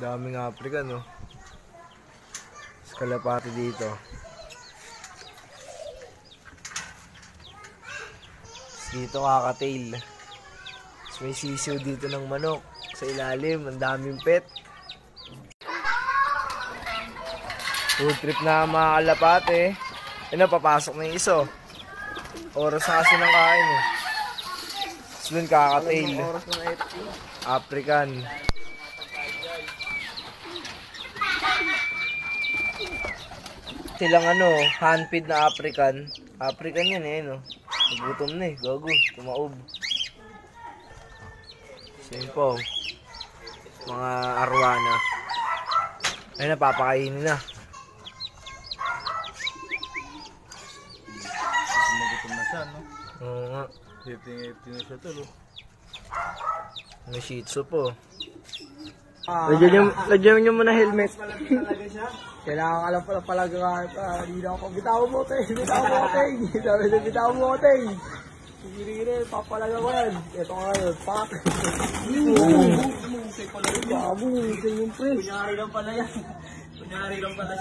Daming African, no? Kalapati dito. Dito kakatail. May sisiw dito ng manok. Sa ilalim, ang daming pet. Food trip na mga kalapati. Ayun, papasok na yung iso. Oras na kasi ng kain eh. Tapos dun kakatail. African. Silang handfeed na African. African yan eh, no? Nagutom na eh, gago, tumaob. Same po. Mga arwana. Ay, napapakainin na. Nagutom na siya, no? Oo nga. Hipting na siya talo. May shih tzu po. Lagyan nyo muna helmet. Kailangan ka lang pala palagaan pa. Hindi na ako. Bitaw mo, Teng! Bitaw mo, Teng! Sabi na, bitaw mo, Teng! Sige, papalaga ko yan. Ito nga yun, pak! Musay pala yun. Bago, musay yung pre. Kunyari lang pala yan. Kunyari lang pala siya.